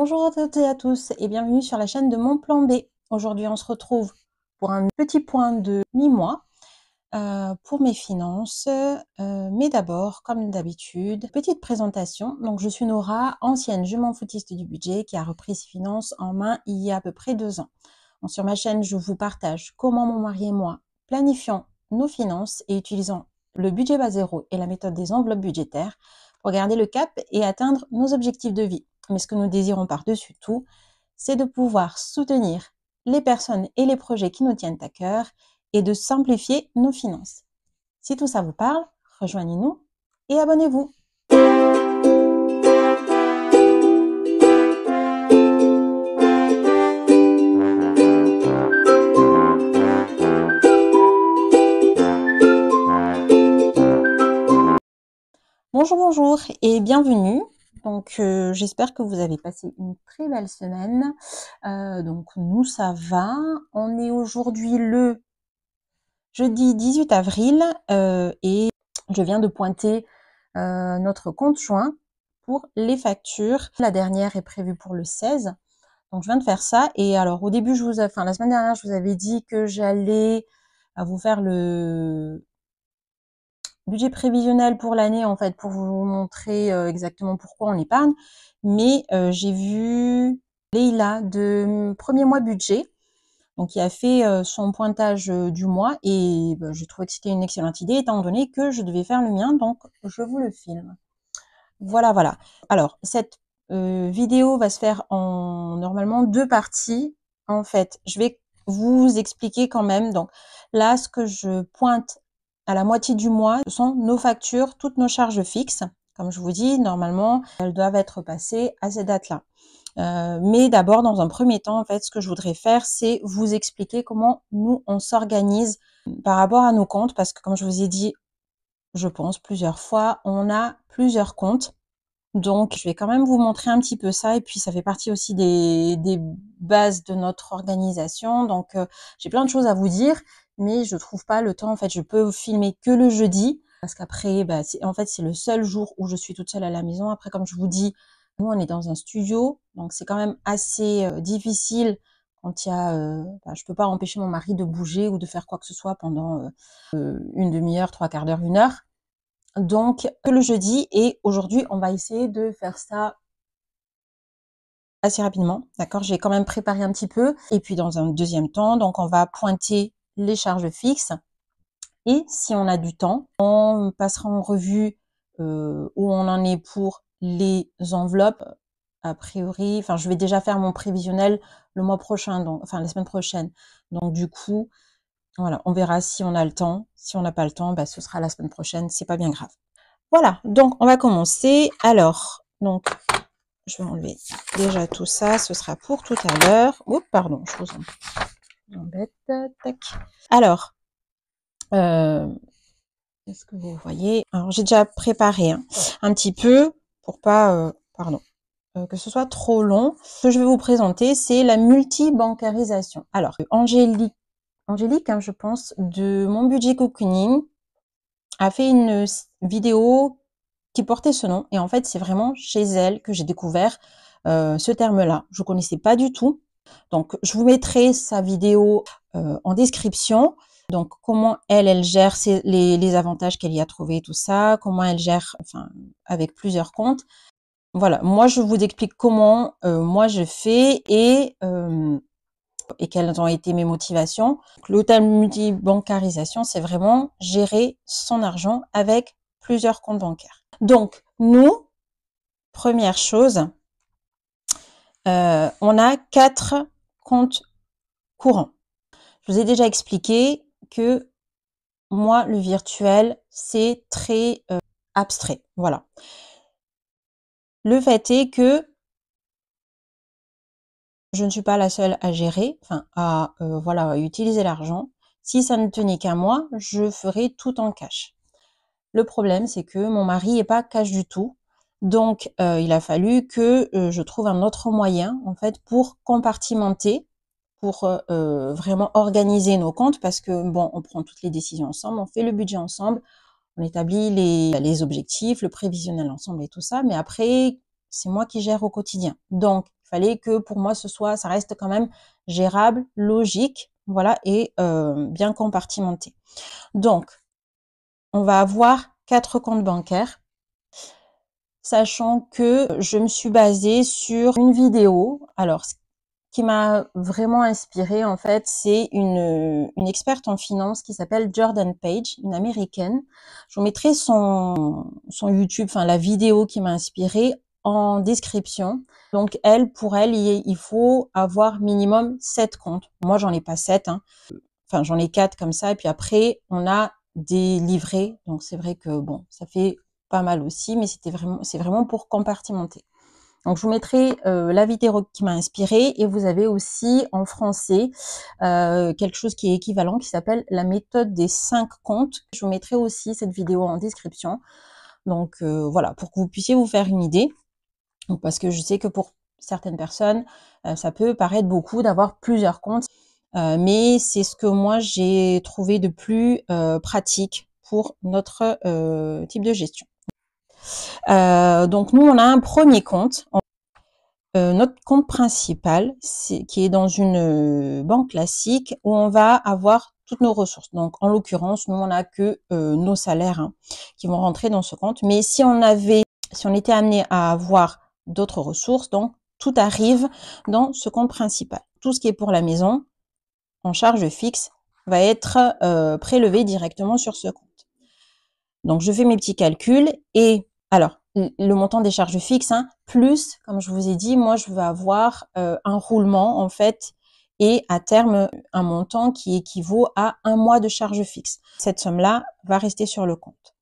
Bonjour à toutes et à tous et bienvenue sur la chaîne de Mon Plan B. Aujourd'hui, on se retrouve pour un petit point de mi-mois pour mes finances. Mais d'abord, comme d'habitude, petite présentation. Donc, je suis Nora, ancienne jument footiste du budget qui a repris ses finances en main il y a à peu près 2 ans. Donc, sur ma chaîne, je vous partage comment mon mari et moi planifions nos finances et utilisons le budget bas zéro et la méthode des enveloppes budgétaires pour garder le cap et atteindre nos objectifs de vie. Mais ce que nous désirons par-dessus tout, c'est de pouvoir soutenir les personnes et les projets qui nous tiennent à cœur et de simplifier nos finances. Si tout ça vous parle, rejoignez-nous et abonnez-vous. Bonjour et bienvenue. Donc j'espère que vous avez passé une très belle semaine. Donc nous ça va. On est aujourd'hui le jeudi 18 avril et je viens de pointer notre compte joint pour les factures. La dernière est prévue pour le 16. Donc je viens de faire ça. Et alors au début, la semaine dernière, je vous avais dit que j'allais vous faire le budget prévisionnel pour l'année, en fait, pour vous montrer exactement pourquoi on épargne. Mais j'ai vu Leïla de premier mois budget, donc qui a fait son pointage du mois, et je trouvais que c'était une excellente idée, étant donné que je devais faire le mien, donc je vous le filme. Voilà. Alors, cette vidéo va se faire en normalement 2 parties. En fait, je vais vous expliquer quand même. Donc là, ce que je pointe à la moitié du mois, ce sont nos factures, toutes nos charges fixes. Comme je vous dis, normalement, elles doivent être passées à ces dates-là. Mais d'abord, dans un premier temps, en fait, ce que je voudrais faire, c'est vous expliquer comment nous, on s'organise par rapport à nos comptes. Parce que comme je vous ai dit, je pense plusieurs fois, on a plusieurs comptes. Donc, je vais quand même vous montrer un petit peu ça. Et puis, ça fait partie aussi des bases de notre organisation. Donc, j'ai plein de choses à vous dire, mais je trouve pas le temps. En fait, je peux vous filmer que le jeudi. Parce qu'après, en fait, c'est le seul jour où je suis toute seule à la maison. Après, comme je vous dis, nous, on est dans un studio. Donc, c'est quand même assez difficile quand il y a... je peux pas empêcher mon mari de bouger ou de faire quoi que ce soit pendant une demi-heure, 3/4 d'heure, 1 heure. Donc, que le jeudi, et aujourd'hui, on va essayer de faire ça assez rapidement, d'accord? J'ai quand même préparé un petit peu. Et puis, dans un deuxième temps, donc on va pointer les charges fixes. Et si on a du temps, on passera en revue où on en est pour les enveloppes. A priori, enfin, je vais déjà faire mon prévisionnel le mois prochain, donc, enfin, la semaine prochaine. Donc, du coup, voilà, on verra si on a le temps. Si on n'a pas le temps, ce sera la semaine prochaine, c'est pas bien grave. Voilà, donc on va commencer. Alors, donc, je vais enlever déjà tout ça, ce sera pour tout à l'heure. Oups, pardon, je vous embête. Tac. Alors, est-ce que vous voyez? Alors, j'ai déjà préparé un petit peu pour pas, que ce soit trop long. Ce que je vais vous présenter, c'est la multibancarisation. Alors, Angélique, je pense, de Mon Budget Cocooning, a fait une vidéo qui portait ce nom. Et en fait, c'est vraiment chez elle que j'ai découvert ce terme-là. Je ne connaissais pas du tout. Donc, je vous mettrai sa vidéo en description. Donc, comment elle gère les avantages qu'elle y a trouvé, tout ça. Comment elle gère, enfin, avec plusieurs comptes. Voilà, moi, je vous explique comment moi je fais et quelles ont été mes motivations. Le terme multibancarisation, c'est vraiment gérer son argent avec plusieurs comptes bancaires. Donc, nous, première chose, on a 4 comptes courants. Je vous ai déjà expliqué que moi, le virtuel, c'est très abstrait. Voilà. Le fait est que je ne suis pas la seule à gérer, enfin à utiliser l'argent. Si ça ne tenait qu'à moi, je ferais tout en cash. Le problème, c'est que mon mari n'est pas cash du tout. Donc, il a fallu que je trouve un autre moyen, en fait, pour compartimenter, pour vraiment organiser nos comptes, parce que, bon, on prend toutes les décisions ensemble, on fait le budget ensemble, on établit les objectifs, le prévisionnel ensemble et tout ça, mais après, c'est moi qui gère au quotidien. Donc, il fallait que pour moi, ça reste quand même gérable, logique, voilà, et bien compartimenté. Donc, on va avoir 4 comptes bancaires, sachant que je me suis basée sur une vidéo. Alors, ce qui m'a vraiment inspirée, en fait, c'est une experte en finance qui s'appelle Jordan Page, une américaine. Je vous mettrai son YouTube, enfin la vidéo qui m'a inspirée en description. Donc, pour elle, il faut avoir minimum 7 comptes. Moi, j'en ai pas 7, hein. Enfin, j'en ai 4 comme ça. Et puis après, on a des livrets. Donc, c'est vrai que bon, ça fait pas mal aussi, mais c'est vraiment pour compartimenter. Donc, je vous mettrai la vidéo qui m'a inspirée et vous avez aussi en français quelque chose qui est équivalent qui s'appelle la méthode des 5 comptes. Je vous mettrai aussi cette vidéo en description. Donc, voilà, pour que vous puissiez vous faire une idée. Donc, parce que je sais que pour certaines personnes, ça peut paraître beaucoup d'avoir plusieurs comptes. Mais c'est ce que moi j'ai trouvé de plus pratique pour notre type de gestion. Donc nous on a un premier compte, notre compte principal, qui est dans une banque classique où on va avoir toutes nos ressources. Donc en l'occurrence, nous on n'a que nos salaires hein, qui vont rentrer dans ce compte. Mais si on était amené à avoir d'autres ressources, donc tout arrive dans ce compte principal. Tout ce qui est pour la maison, en charge fixe, va être prélevé directement sur ce compte. Donc, je fais mes petits calculs et alors, le montant des charges fixes, hein, plus, comme je vous ai dit, moi, je veux avoir un roulement, en fait, et à terme, un montant qui équivaut à 1 mois de charges fixes. Cette somme-là va rester sur le compte.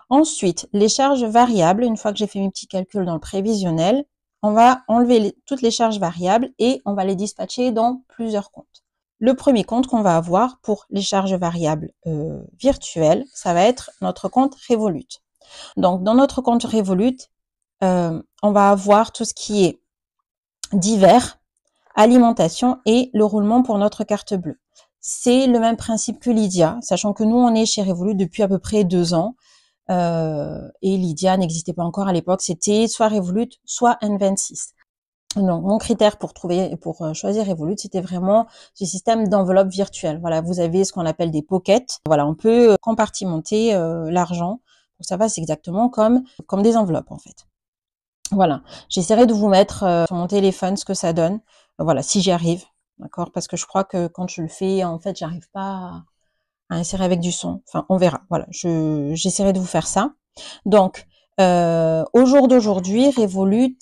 Ensuite, les charges variables, une fois que j'ai fait mes petits calculs dans le prévisionnel, on va enlever toutes les charges variables et on va les dispatcher dans plusieurs comptes. Le premier compte qu'on va avoir pour les charges variables virtuelles, ça va être notre compte Revolut. Donc, dans notre compte Revolut, on va avoir tout ce qui est divers, alimentation et le roulement pour notre carte bleue. C'est le même principe que Lydia, sachant que nous, on est chez Revolut depuis à peu près 2 ans. Et Lydia n'existait pas encore à l'époque, c'était soit Revolut, soit N26. Donc, mon critère pour choisir Revolut, c'était vraiment ce système d'enveloppe virtuelle. Voilà, vous avez ce qu'on appelle des pockets. Voilà, on peut compartimenter l'argent pour que ça fasse exactement comme des enveloppes en fait. Voilà, j'essaierai de vous mettre sur mon téléphone ce que ça donne. Voilà, si j'y arrive, d'accord, parce que je crois que quand je le fais, en fait, j'arrive pas à insérer avec du son. Enfin, on verra. Voilà, j'essaierai de vous faire ça. Donc, au jour d'aujourd'hui, Revolut,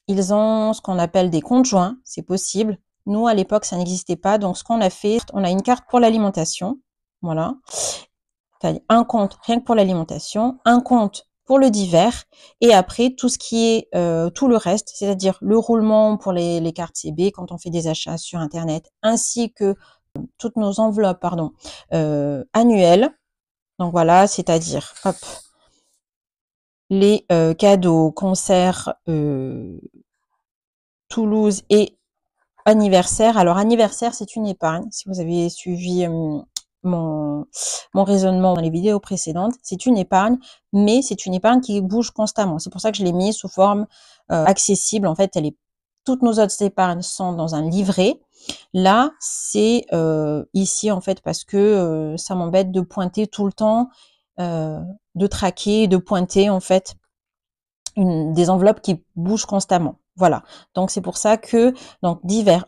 ils ont ce qu'on appelle des comptes joints, c'est possible. Nous, à l'époque, ça n'existait pas. Donc, ce qu'on a fait, on a une carte pour l'alimentation. Voilà. Un compte rien que pour l'alimentation, un compte pour le divers, et après, tout ce qui est tout le reste, c'est-à-dire le roulement pour les cartes CB quand on fait des achats sur Internet, ainsi que toutes nos enveloppes, annuelles. Donc voilà, c'est-à-dire, hop, les cadeaux, concerts, Toulouse et anniversaire. Alors anniversaire, c'est une épargne. Si vous avez suivi mon raisonnement dans les vidéos précédentes, c'est une épargne, mais c'est une épargne qui bouge constamment. C'est pour ça que je l'ai mis sous forme accessible. En fait, toutes nos autres épargnes sont dans un livret. Là, c'est ici en fait parce que ça m'embête de pointer tout le temps, de traquer, de pointer en fait des enveloppes qui bougent constamment. Voilà. Donc c'est pour ça que donc divers,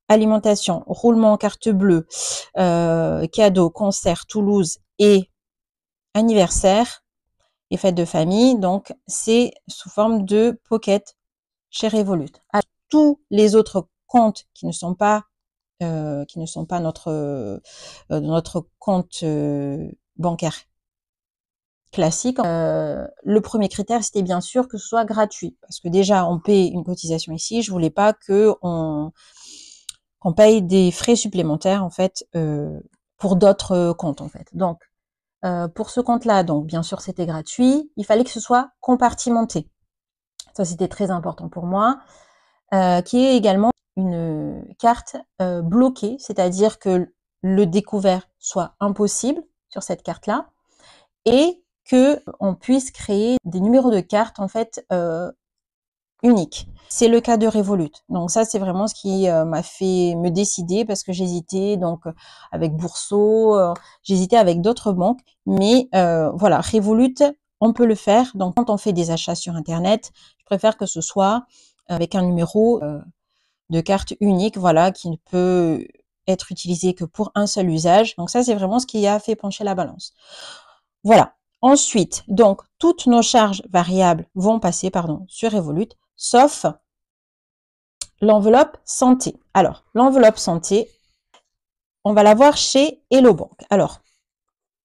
alimentation, roulement, carte bleue, cadeaux, concert, Toulouse et anniversaire et fête de famille. Donc c'est sous forme de pocket chez Revolut. À tous les autres comptes qui ne sont pas notre compte bancaire classique, le premier critère, c'était bien sûr que ce soit gratuit. Parce que déjà, on paye une cotisation ici. Je voulais pas qu'on paye des frais supplémentaires, en fait, pour d'autres comptes, en fait. Donc, pour ce compte-là, donc, bien sûr, c'était gratuit. Il fallait que ce soit compartimenté. Ça, c'était très important pour moi. Qui est également une carte bloquée, c'est-à-dire que le découvert soit impossible sur cette carte-là. Et que on puisse créer des numéros de carte en fait uniques. C'est le cas de Revolut. Donc ça, c'est vraiment ce qui m'a fait me décider parce que j'hésitais donc avec Bourso, j'hésitais avec d'autres banques, mais voilà, Revolut, on peut le faire. Donc quand on fait des achats sur Internet, je préfère que ce soit avec un numéro de carte unique, voilà, qui ne peut être utilisé que pour un seul usage. Donc ça, c'est vraiment ce qui a fait pencher la balance. Voilà. Ensuite, donc, toutes nos charges variables vont passer, pardon, sur Revolut, sauf l'enveloppe santé. Alors, l'enveloppe santé, on va la voir chez Hello Bank. Alors,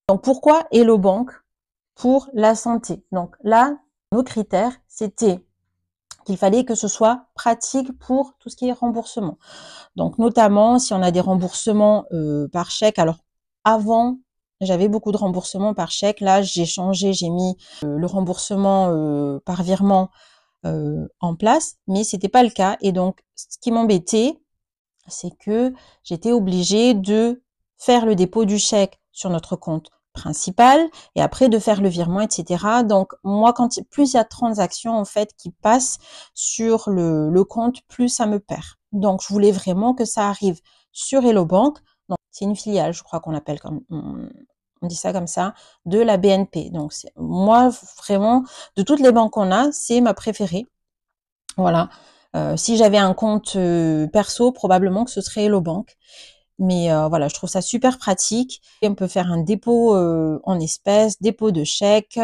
donc pourquoi Hello Bank? Pour la santé. Donc là, nos critères, c'était qu'il fallait que ce soit pratique pour tout ce qui est remboursement. Donc notamment, si on a des remboursements par chèque, alors avant, j'avais beaucoup de remboursements par chèque. Là, j'ai changé, j'ai mis le remboursement par virement en place, mais c'était pas le cas. Et donc, ce qui m'embêtait, c'est que j'étais obligée de faire le dépôt du chèque sur notre compte principal et après de faire le virement, etc. Donc, moi, plus il y a de transactions, en fait, qui passent sur le compte, plus ça me perd. Donc, je voulais vraiment que ça arrive sur Hello Bank. Donc, c'est une filiale, je crois qu'on l'appelle comme, on dit ça comme ça, de la BNP. Donc, moi, vraiment, de toutes les banques qu'on a, c'est ma préférée. Voilà. Si j'avais un compte perso, probablement que ce serait Hello Bank. Mais voilà, je trouve ça super pratique. Et on peut faire un dépôt en espèces, dépôt de chèques,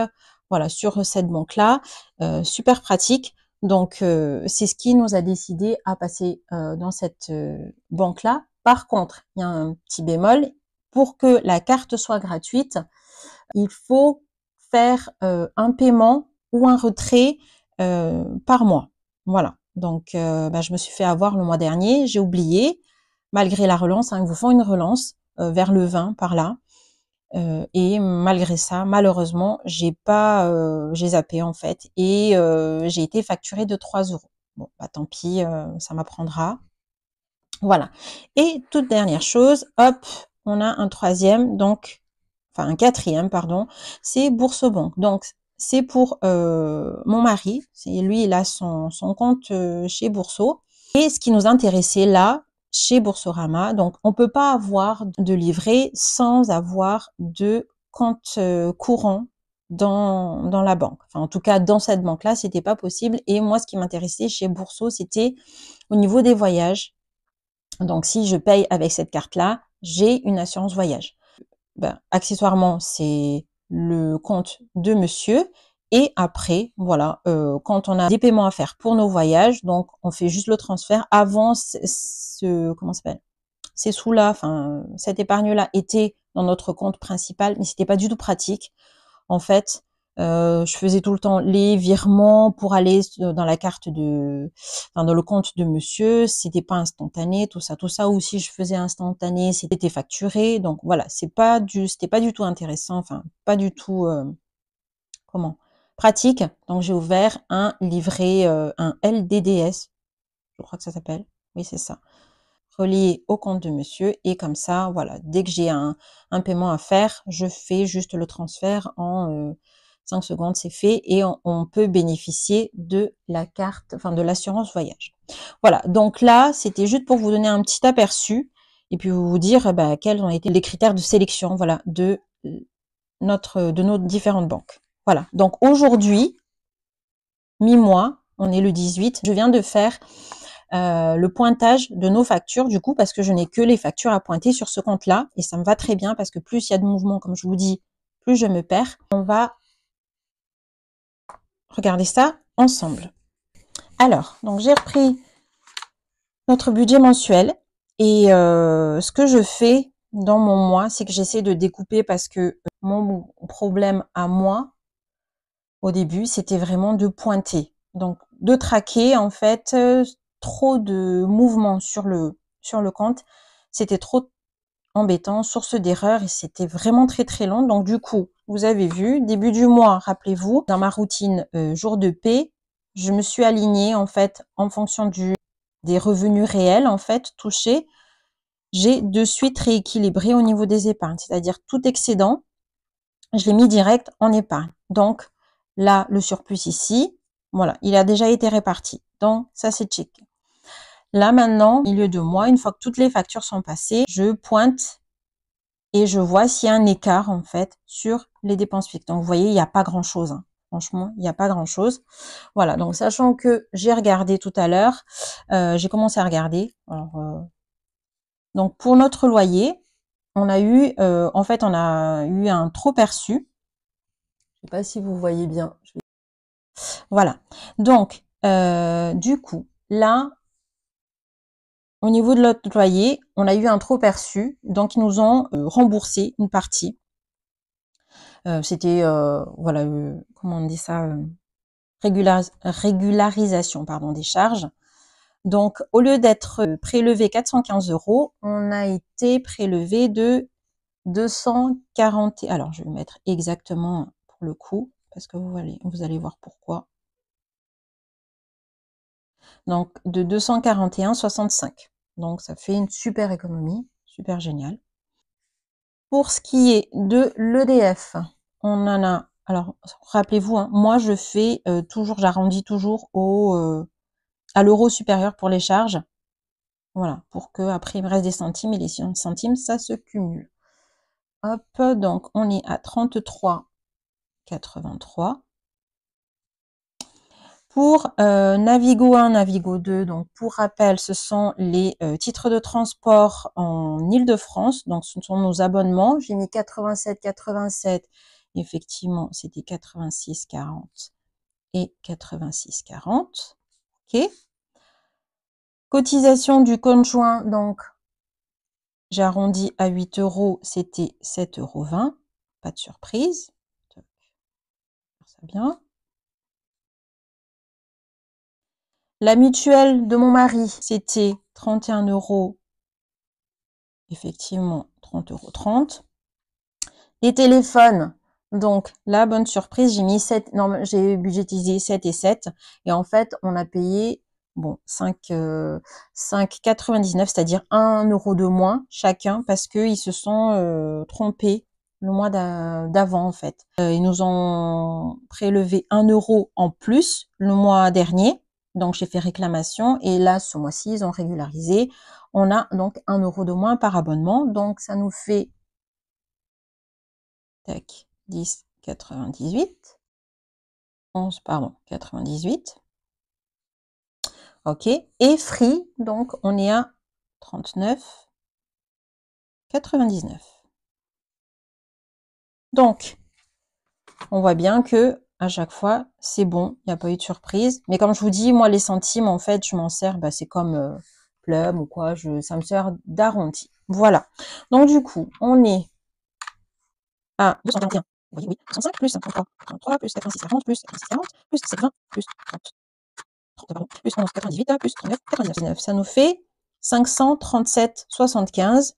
voilà, sur cette banque-là. Super pratique. Donc, c'est ce qui nous a décidé à passer dans cette banque-là. Par contre, il y a un petit bémol. Pour que la carte soit gratuite, il faut faire un paiement ou un retrait par mois. Voilà. Donc, je me suis fait avoir le mois dernier. J'ai oublié, malgré la relance. Ils vous font une relance vers le 20 par là. Et malgré ça, malheureusement, j'ai zappé en fait. Et j'ai été facturée de 3 euros. Bon, tant pis, ça m'apprendra. Voilà. Et toute dernière chose, hop, on a un troisième, donc, enfin un quatrième, pardon, c'est Boursobank. Donc, c'est pour mon mari. Lui, il a son compte chez Bourso. Et ce qui nous intéressait là, chez Boursorama, donc on peut pas avoir de livret sans avoir de compte courant dans la banque. Enfin, en tout cas, dans cette banque-là, c'était pas possible. Et moi, ce qui m'intéressait chez Bourso, c'était au niveau des voyages. Donc, si je paye avec cette carte-là, j'ai une assurance voyage. Accessoirement, c'est le compte de monsieur. Et après, voilà, quand on a des paiements à faire pour nos voyages, donc on fait juste le transfert. Avant, comment ça s'appelle? Ces sous-là, enfin, cette épargne-là était dans notre compte principal, mais c'était pas du tout pratique. En fait, je faisais tout le temps les virements pour aller dans la carte dans le compte de monsieur. C'était pas instantané, tout ça. Ou si je faisais instantané, c'était facturé. Donc voilà, c'était pas du tout intéressant. Enfin, pas du tout, pratique. Donc j'ai ouvert un livret, un LDDS. Je crois que ça s'appelle. Oui, c'est ça. Relié au compte de monsieur. Et comme ça, voilà, dès que j'ai un paiement à faire, je fais juste le transfert en 5 secondes, c'est fait. Et on peut bénéficier de la carte, enfin de l'assurance voyage. Voilà, donc là, c'était juste pour vous donner un petit aperçu et puis vous dire quels ont été les critères de sélection, voilà, de nos différentes banques. Voilà, donc aujourd'hui, mi-mois, on est le 18, je viens de faire le pointage de nos factures, du coup, parce que je n'ai que les factures à pointer sur ce compte-là, et ça me va très bien, parce que plus il y a de mouvements, comme je vous dis, plus je me perds. On va regarder ça ensemble. Alors, donc j'ai repris notre budget mensuel, et ce que je fais dans mon mois, c'est que j'essaie de découper, parce que mon problème à moi, au début, c'était vraiment de pointer. Donc, de traquer, en fait, trop de mouvements sur le compte. C'était trop embêtant, source d'erreur, et c'était vraiment très très long. Donc, du coup, vous avez vu, début du mois, rappelez-vous, dans ma routine jour de paie, je me suis alignée, en fait, en fonction des revenus réels, en fait, touchés. J'ai de suite rééquilibré au niveau des épargnes, c'est-à-dire tout excédent, je l'ai mis direct en épargne. Donc là, le surplus ici, voilà, il a déjà été réparti. Donc ça, c'est checké. Là maintenant, au milieu de mois, une fois que toutes les factures sont passées, je pointe et je vois s'il y a un écart en fait sur les dépenses fixes. Donc vous voyez, il n'y a pas grand-chose. Hein. Franchement, il n'y a pas grand-chose. Voilà, donc sachant que j'ai regardé tout à l'heure, j'ai commencé à regarder. Alors, donc pour notre loyer, on a eu, en fait, on a eu un trop perçu. Je sais pas si vous voyez bien. Voilà. Donc, du coup, là, au niveau de notre loyer, on a eu un trop perçu. Donc, ils nous ont remboursé une partie. C'était, voilà, comment on dit ça, régularisation, pardon, des charges. Donc, au lieu d'être prélevé 415 €, on a été prélevé de 240. Alors, je vais mettre exactement pour le coup, parce que vous allez voir pourquoi. Donc, de 241,65. Donc, ça fait une super économie, super génial. Pour ce qui est de l'EDF, on en a, alors, rappelez-vous, hein, moi, je fais toujours, j'arrondis toujours à l'euro supérieur pour les charges. Voilà, pour que après il me reste des centimes et les centimes, ça se cumule. Hop, donc on est à 33,83. Pour Navigo 1, Navigo 2, donc pour rappel, ce sont les titres de transport en Île-de-France. Donc ce sont nos abonnements. J'ai mis 87,87. Effectivement, c'était 86,40 et 86,40. Ok. Cotisation du conjoint, donc j'ai arrondi à 8 €, c'était 7,20 €. Pas de surprise. Ça bien. La mutuelle de mon mari, c'était 31 €. Effectivement, 30,30 €. Les téléphones, donc la bonne surprise, j'ai mis 7, non, j'ai budgétisé 7 et 7. Et en fait, on a payé, bon, 5,99, c'est-à-dire 1 € de moins chacun, parce qu'ils se sont trompés le mois d'avant, en fait. Ils nous ont prélevé 1 € en plus le mois dernier. Donc, j'ai fait réclamation. Et là, ce mois-ci, ils ont régularisé. On a donc 1 € de moins par abonnement. Donc, ça nous fait, tac, 10,98. 11, pardon, 98. OK. Et Free, donc, on est à 39,99. Donc, on voit bien que à chaque fois, c'est bon, il n'y a pas eu de surprise. Mais comme je vous dis, moi, les centimes, en fait, je m'en sers, bah, c'est comme Plum ou quoi, ça me sert d'arrondi. Voilà. Donc, du coup, on est à 221. Vous voyez, oui, 65 plus 53, 33 plus 86, 40 plus 86, 40 plus 720 plus 30, pardon, plus 11, 98 plus 39, 99. Ça nous fait 537,75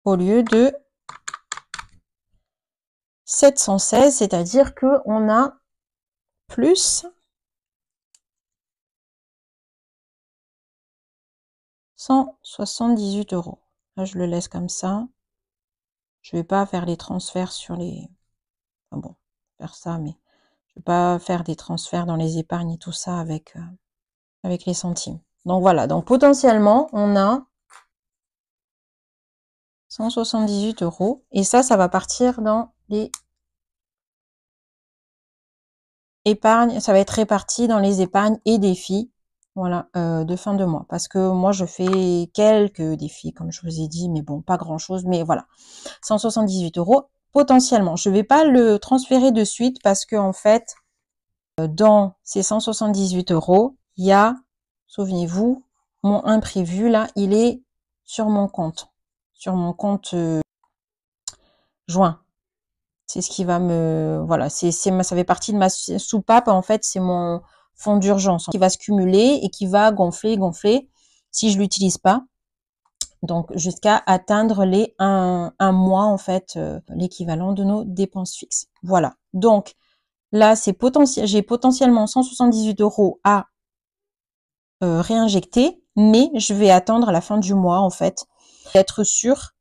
au lieu de 716, c'est-à-dire que on a plus 178 €. Là, je le laisse comme ça. Je vais pas faire les transferts sur les... Enfin bon, faire ça, mais je vais pas faire des transferts dans les épargnes et tout ça avec les centimes. Donc voilà, donc potentiellement, on a 178 €. Et ça va partir dans les épargnes. Ça va être réparti dans les épargnes et défis, voilà, de fin de mois. Parce que moi, je fais quelques défis, comme je vous ai dit, mais bon, pas grand-chose. Mais voilà, 178 € potentiellement. Je vais pas le transférer de suite parce que en fait, dans ces 178 €, il y a, souvenez-vous, mon imprévu, là, il est sur mon compte joint. C'est ce qui va me, voilà, ça fait partie de ma soupape. En fait, c'est mon fonds d'urgence qui va se cumuler et qui va gonfler si je l'utilise pas. Donc, jusqu'à atteindre les un mois, en fait, l'équivalent de nos dépenses fixes. Voilà. Donc, là, j'ai potentiellement 178 € à réinjecter, mais je vais attendre la fin du mois, en fait, Être sûr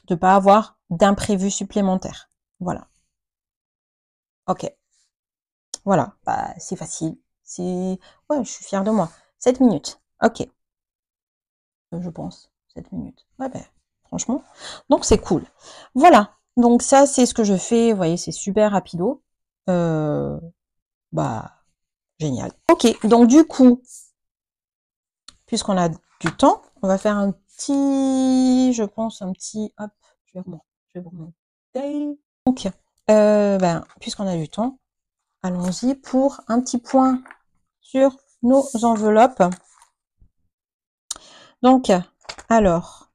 de pas avoir d'imprévus supplémentaires. Voilà. Ok. Voilà. Bah, c'est facile. Ouais, je suis fière de moi. 7 minutes. Ok. Je pense. 7 minutes. Ouais, ben, franchement. Donc, c'est cool. Voilà. Donc, ça, c'est ce que je fais. Vous voyez, c'est super rapido. Bah, génial. Ok. Donc, du coup, puisqu'on a du temps, on va faire un petit, je pense, un petit, hop, je vais remonter. Donc, ben, puisqu'on a du temps, allons-y pour un petit point sur nos enveloppes. Donc, alors,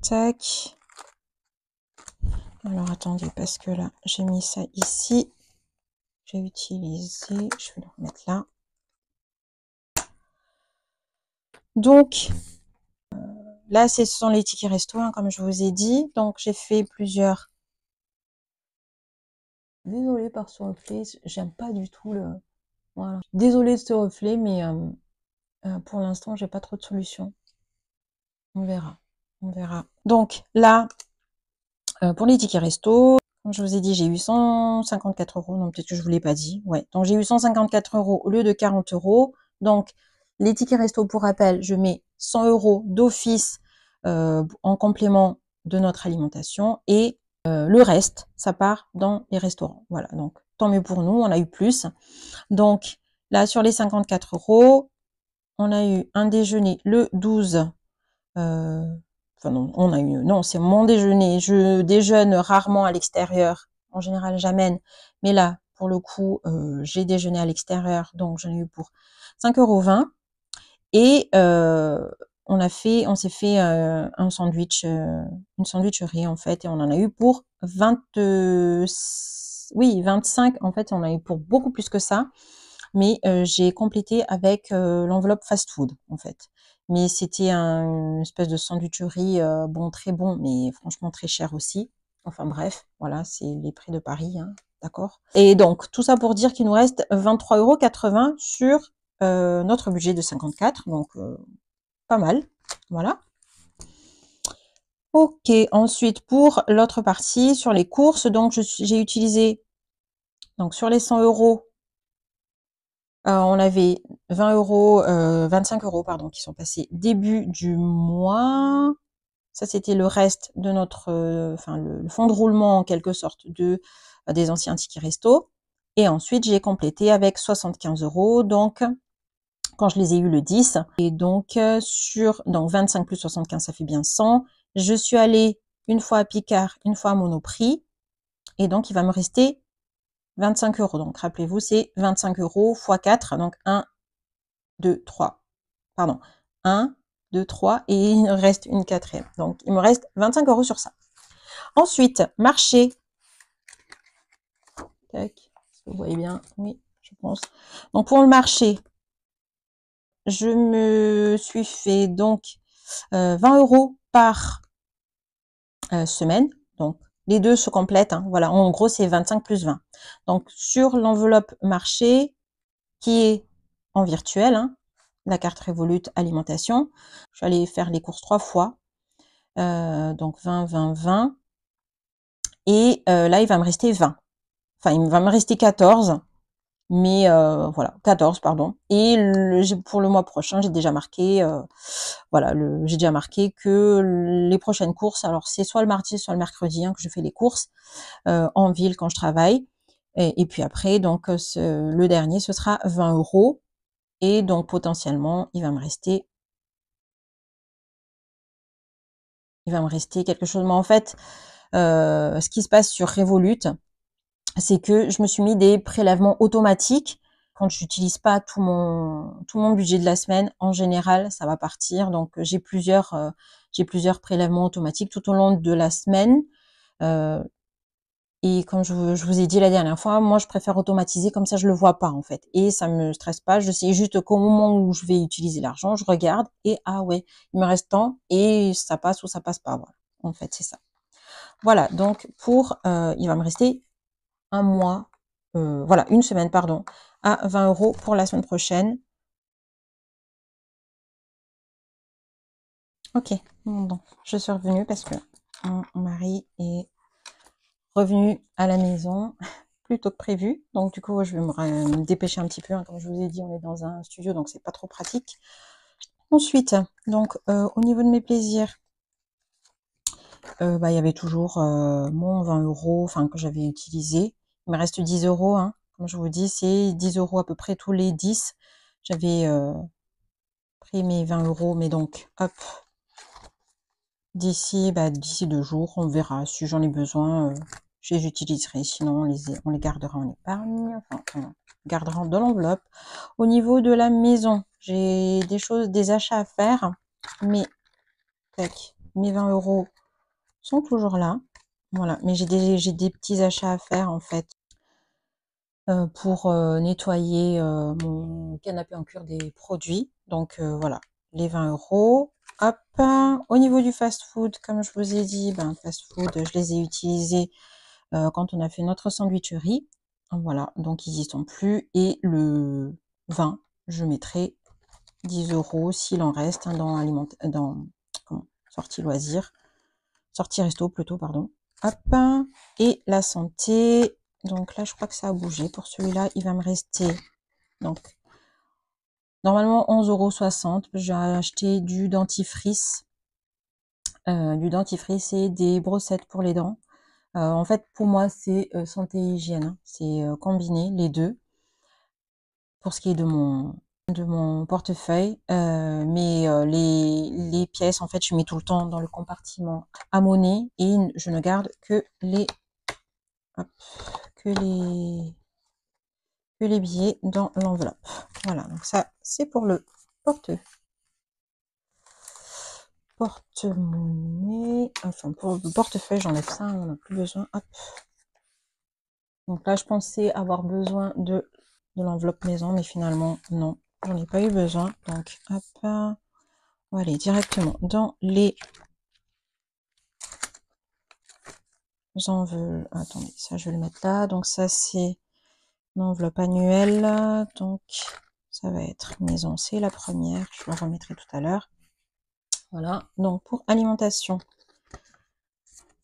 tac. Alors, attendez, parce que là, j'ai mis ça ici. J'ai utilisé, je vais le remettre là. Donc, là, ce sont les tickets resto, hein, comme je vous ai dit. Donc, j'ai fait plusieurs. Désolée par ce reflet, j'aime pas du tout le... Voilà. Désolée de ce reflet, mais pour l'instant, j'ai pas trop de solutions. On verra. On verra. Donc, là, pour les tickets resto, comme je vous ai dit, j'ai eu 154 €. Non, peut-être que je vous l'ai pas dit. Ouais. Donc, j'ai eu 154 € au lieu de 40 €. Donc, les tickets resto, pour rappel, je mets 100 € d'office en complément de notre alimentation et le reste, ça part dans les restaurants. Voilà. Donc, tant mieux pour nous, on a eu plus. Donc, là, sur les 54 €, on a eu un déjeuner le 12. Enfin non, on a eu, non, c'est mon déjeuner. Je déjeune rarement à l'extérieur. En général, j'amène. Mais là, pour le coup, j'ai déjeuné à l'extérieur. Donc, j'en ai eu pour 5,20 €. Et on s'est fait un sandwich, une sandwicherie en fait. Et on en a eu pour 25. En fait, on a eu pour beaucoup plus que ça. Mais j'ai complété avec l'enveloppe fast-food en fait. Mais c'était une espèce de sandwicherie, bon, très bon, mais franchement très cher aussi. Enfin bref, voilà, c'est les prix de Paris, hein, d'accord. Et donc, tout ça pour dire qu'il nous reste 23,80 € sur notre budget de 54, donc pas mal, voilà. Ok, ensuite pour l'autre partie, sur les courses, donc j'ai utilisé, donc sur les 100 €, on avait 20 €, 25 € pardon, qui sont passés début du mois. Ça, c'était le reste de notre, enfin le fonds de roulement en quelque sorte des anciens tickets resto. Et ensuite, j'ai complété avec 75 €. Donc, quand je les ai eu le 10, et donc donc 25 plus 75, ça fait bien 100. Je suis allée une fois à Picard, une fois à Monoprix, et donc il va me rester 25 €. Donc, rappelez-vous, c'est 25 € x 4. Donc, 1, 2, 3. Pardon. 1, 2, 3. Et il me reste une quatrième. Donc, il me reste 25 € sur ça. Ensuite, marché. Tac. Vous voyez bien? Oui, je pense. Donc, pour le marché, je me suis fait donc 20 € par semaine. Donc, les deux se complètent. Hein. Voilà, en gros, c'est 25 plus 20. Donc, sur l'enveloppe marché, qui est en virtuel, hein, la carte Revolut alimentation, je suis allée faire les courses 3 fois. Donc, 20, 20, 20. Et là, il va me rester 20. Enfin, il va me rester 14. Mais voilà, 14, pardon. Et pour le mois prochain, j'ai déjà marqué, voilà, j'ai déjà marqué que les prochaines courses, alors c'est soit le mardi, soit le mercredi hein, que je fais les courses en ville quand je travaille. Et puis après, donc le dernier, ce sera 20 €. Et donc potentiellement, il va me rester quelque chose. Mais en fait, ce qui se passe sur Revolut, c'est que je me suis mis des prélèvements automatiques. Quand j'utilise pas tout mon budget de la semaine, en général, ça va partir. Donc j'ai plusieurs prélèvements automatiques tout au long de la semaine. Et comme je vous ai dit la dernière fois, moi je préfère automatiser, comme ça je le vois pas en fait. Et ça me stresse pas, je sais juste qu'au moment où je vais utiliser l'argent, je regarde et ah ouais, il me reste tant et ça passe ou ça passe pas. Voilà. En fait, c'est ça. Voilà, donc il va me rester un mois, voilà, une semaine, pardon, à 20 € pour la semaine prochaine. Ok, bon, donc, je suis revenue parce que mon mari est revenu à la maison plus tôt que prévu. Donc du coup, je vais me dépêcher un petit peu, hein. Comme je vous ai dit, on est dans un studio, donc c'est pas trop pratique. Ensuite, donc au niveau de mes plaisirs, bah, il y avait toujours mon 20 euros, enfin que j'avais utilisé. Il me reste 10 euros, hein. Comme je vous dis, c'est 10 euros à peu près tous les 10. J'avais pris mes 20 euros, mais donc hop, d'ici 2 jours, on verra si j'en ai besoin. Je les utiliserai, sinon on les gardera en épargne, enfin on gardera dans l'enveloppe. Au niveau de la maison, j'ai des achats à faire, mais tac, mes 20 euros sont toujours là. Voilà, mais j'ai des petits achats à faire en fait pour nettoyer mon canapé en cuir des produits. Donc voilà, les 20 euros. Hop, au niveau du fast-food, comme je vous ai dit, fast-food, je les ai utilisés quand on a fait notre sandwicherie. Voilà, donc ils y sont plus. Et le 20, je mettrai 10 euros s'il en reste, hein, dans sortie loisir, sortie resto plutôt, pardon. Hop, et la santé. Donc là, je crois que ça a bougé. Pour celui-là, il va me rester, donc, normalement 11,60 €. J'ai acheté du dentifrice. Du dentifrice et des brossettes pour les dents. En fait, pour moi, c'est santé et hygiène, hein. C'est combiné, les deux. Pour ce qui est de mon portefeuille, mais les pièces, en fait, je mets tout le temps dans le compartiment à monnaie et je ne garde que hop, que les, que les billets dans l'enveloppe. Voilà, donc ça, c'est pour le porte-monnaie. Enfin, pour le portefeuille, j'enlève ça, on n'a plus besoin. Hop. Donc là, je pensais avoir besoin de l'enveloppe maison, mais finalement, non, j'en ai pas eu besoin. Donc, hop, on va aller directement dans les enveloppes. Attendez, ça, je vais le mettre là. Donc, ça, c'est l'enveloppe annuelle. Donc, ça va être maison, c'est la première. Je la remettrai tout à l'heure. Voilà. Donc, pour alimentation,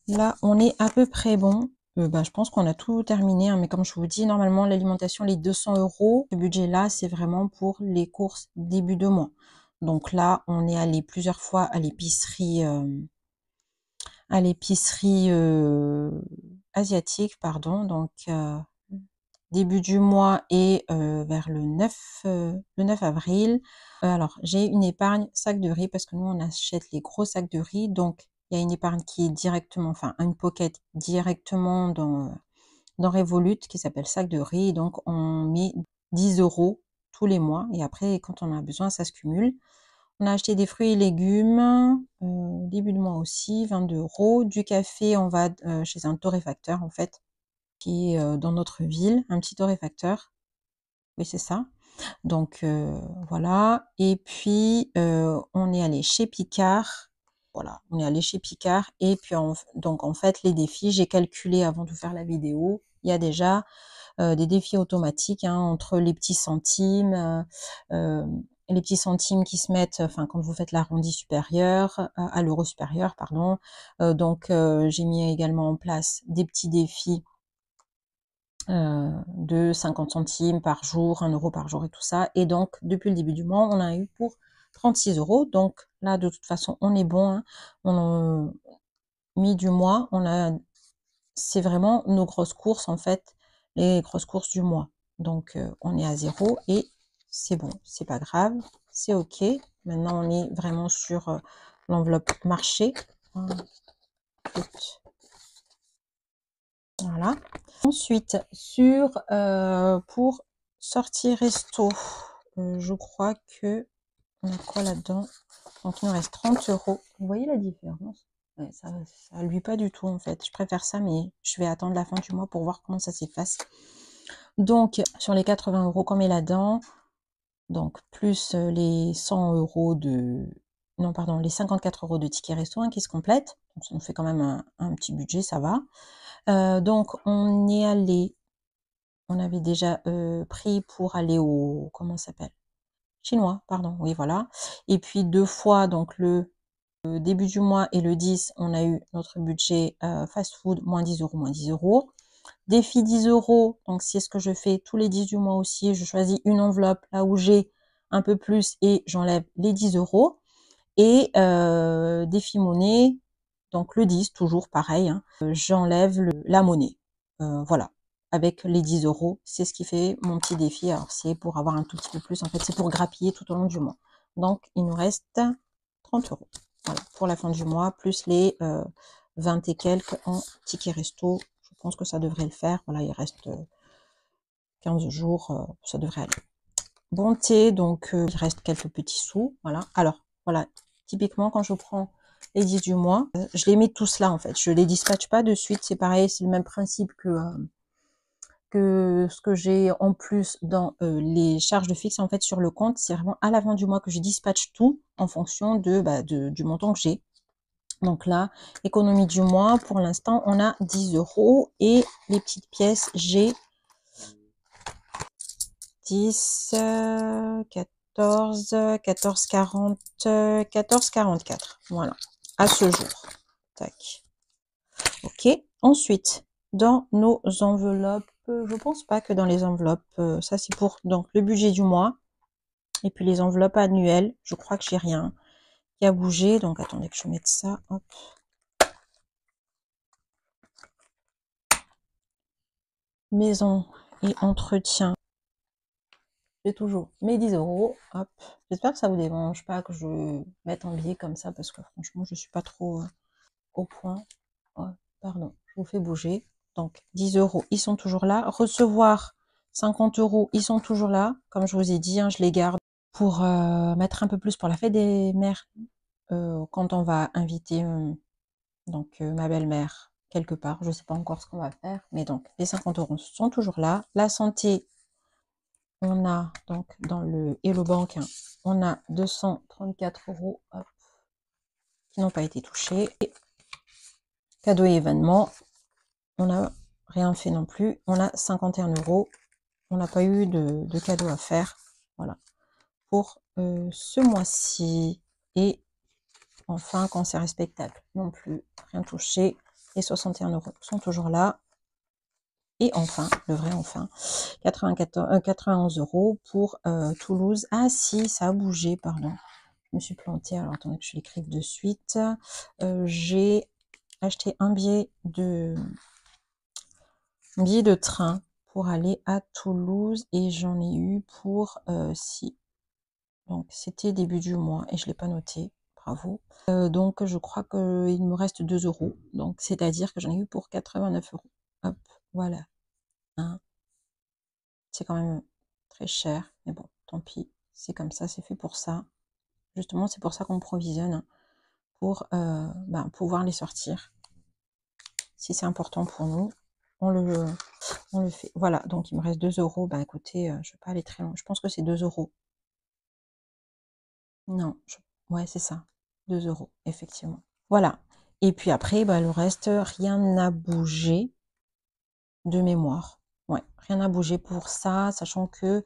là, on est à peu près bon. Je pense qu'on a tout terminé, hein, mais comme je vous dis, normalement, l'alimentation, les 200 euros, ce budget-là, c'est vraiment pour les courses début de mois. Donc là, on est allé plusieurs fois à l'épicerie asiatique, pardon. Donc, début du mois et vers le 9 avril. Alors, j'ai une épargne sac de riz parce que nous, on achète les gros sacs de riz. Donc, il y a une épargne qui est directement, enfin, une pocket directement dans Revolut qui s'appelle sac de riz. Donc, on met 10 euros tous les mois. Et après, quand on a besoin, ça se cumule. On a acheté des fruits et légumes, début de mois aussi, 22 euros. Du café, on va chez un torréfacteur, en fait, qui est dans notre ville, un petit torréfacteur. Oui, c'est ça. Donc voilà. Et puis on est allé chez Picard. Voilà, on est allé chez Picard. Et puis donc en fait, les défis, j'ai calculé avant de faire la vidéo. Il y a déjà des défis automatiques, hein, entre les petits centimes qui se mettent, enfin quand vous faites l'arrondi supérieur, à l'euro supérieur, pardon. Donc j'ai mis également en place des petits défis de 50 centimes par jour, 1 euro par jour et tout ça. Et donc, depuis le début du mois, on a eu pour 36 euros. Donc là, de toute façon, on est bon, hein. On mi du mois, c'est vraiment nos grosses courses, en fait, les grosses courses du mois. Donc, on est à zéro et c'est bon, c'est pas grave, c'est OK. Maintenant, on est vraiment sur l'enveloppe marché. Voilà. Ensuite, pour sortir resto, je crois que on a quoi là-dedans? Donc il nous reste 30 euros. Vous voyez la différence? Ouais, ça lui pas du tout en fait. Je préfère ça, mais je vais attendre la fin du mois pour voir comment ça s'efface. Donc sur les 80 euros qu'on met là-dedans, donc plus les 100 euros non pardon, les 54 euros de ticket resto, hein, qui se complètent. Donc ça nous fait quand même un petit budget, ça va. Donc on est allé, on avait déjà pris pour aller au, comment ça s'appelle? Chinois, pardon, oui voilà. Et puis 2 fois, donc le début du mois et le 10, on a eu notre budget fast food, moins 10 euros, moins 10 euros. Défi 10 euros, donc c'est ce que je fais tous les 10 du mois aussi. Je choisis une enveloppe là où j'ai un peu plus et j'enlève les 10 euros. Et défi monnaie, donc le 10, toujours pareil, hein, j'enlève la monnaie. Voilà, avec les 10 euros, c'est ce qui fait mon petit défi. Alors c'est pour avoir un tout petit peu plus, en fait c'est pour grappiller tout au long du mois. Donc il nous reste 30 euros. Voilà, pour la fin du mois, plus les 20 et quelques en ticket resto. Je pense que ça devrait le faire. Voilà, il reste 15 jours, ça devrait aller. Bonté, donc il reste quelques petits sous. Voilà, alors voilà, typiquement quand je prends les 10 du mois, je les mets tous là en fait. Je les dispatche pas de suite, c'est pareil, c'est le même principe que ce que j'ai en plus dans les charges de fixe en fait sur le compte. C'est vraiment à la fin du mois que je dispatche tout en fonction du montant que j'ai. Donc là, économie du mois, pour l'instant, on a 10 euros et les petites pièces, j'ai 10, 14, 14,40, 14,44. Voilà, à ce jour. Tac. Ok. Ensuite, dans nos enveloppes, je pense pas que dans les enveloppes, ça c'est pour donc le budget du mois. Et puis les enveloppes annuelles, je crois que j'ai rien qui a bougé. Donc attendez que je mette ça. Hop. Maison et entretien. J'ai toujours mes 10 euros. Hop. J'espère que ça vous dérange pas que je mette un billet comme ça parce que franchement, je suis pas trop au point. Oh, pardon, je vous fais bouger. Donc 10 euros, ils sont toujours là. Recevoir 50 euros, ils sont toujours là. Comme je vous ai dit, hein, je les garde pour mettre un peu plus pour la fête des mères quand on va inviter ma belle-mère quelque part. Je sais pas encore ce qu'on va faire, mais donc les 50 euros sont toujours là. La santé, on a donc dans le Hello Bank, hein, on a 234 euros hop, qui n'ont pas été touchés. Et cadeau et événements, on n'a rien fait non plus. On a 51 euros. On n'a pas eu de cadeau à faire. Voilà. Pour ce mois-ci. Et enfin, concert et spectacle non plus. Rien touché. Les 61 euros sont toujours là. Et enfin, le vrai enfin, 91 euros pour Toulouse. Ah si, ça a bougé, pardon. Je me suis plantée, alors attendez que je l'écrive de suite. J'ai acheté un billet de train pour aller à Toulouse et j'en ai eu pour 6. Donc c'était début du mois et je l'ai pas noté. Bravo. Donc je crois qu'il me reste 2 euros. Donc c'est-à-dire que j'en ai eu pour 89 euros. Hop, voilà. Hein. C'est quand même très cher. Mais bon, tant pis. C'est comme ça, c'est fait pour ça. Justement, c'est pour ça qu'on provisionne. Pour pouvoir les sortir. Si c'est important pour nous, on le fait. Voilà, donc il me reste 2 euros. Bah écoutez, je vais pas aller très loin. Je pense que c'est 2 euros. Non, ouais, c'est ça. 2 euros, effectivement. Voilà. Et puis après, le reste, rien n'a bougé de mémoire. Ouais, rien n'a bougé pour ça, sachant que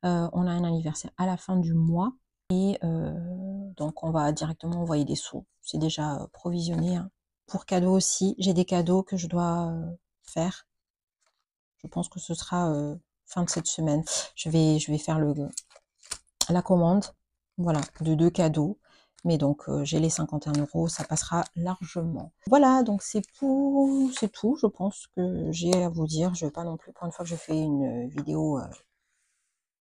on a un anniversaire à la fin du mois. Et donc on va directement envoyer des sous. C'est déjà provisionné. Hein. Pour cadeaux aussi, j'ai des cadeaux que je dois faire. Je pense que ce sera fin de cette semaine. Je vais faire la commande, voilà, de 2 cadeaux. Mais donc j'ai les 51 euros, ça passera largement. Voilà, donc c'est tout, je pense que j'ai à vous dire. Je vais pas non plus, pour une fois que je fais une vidéo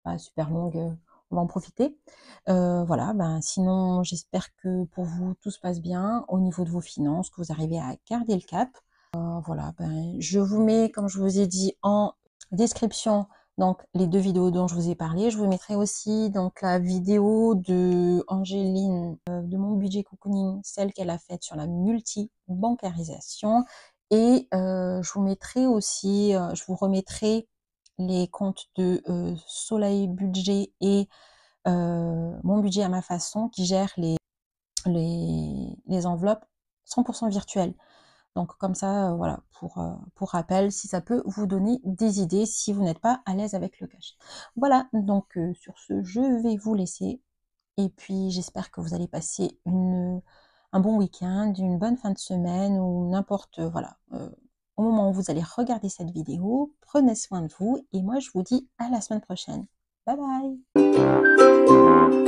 pas super longue, on va en profiter. Voilà, sinon j'espère que pour vous tout se passe bien au niveau de vos finances, que vous arrivez à garder le cap. Voilà, je vous mets, comme je vous ai dit, en description donc les 2 vidéos dont je vous ai parlé. Je vous mettrai aussi donc la vidéo de Angéline de mon budget cocooning, celle qu'elle a faite sur la multi-bancarisation. Et je vous mettrai aussi, je vous remettrai les comptes de Soleil Budget et mon budget à ma façon qui gère les enveloppes 100% virtuelles. Donc comme ça, voilà, pour rappel, si ça peut vous donner des idées si vous n'êtes pas à l'aise avec le cash. Voilà, donc sur ce, je vais vous laisser. Et puis j'espère que vous allez passer un bon week-end, une bonne fin de semaine ou n'importe, voilà, au moment où vous allez regarder cette vidéo. Prenez soin de vous et moi je vous dis à la semaine prochaine. Bye bye!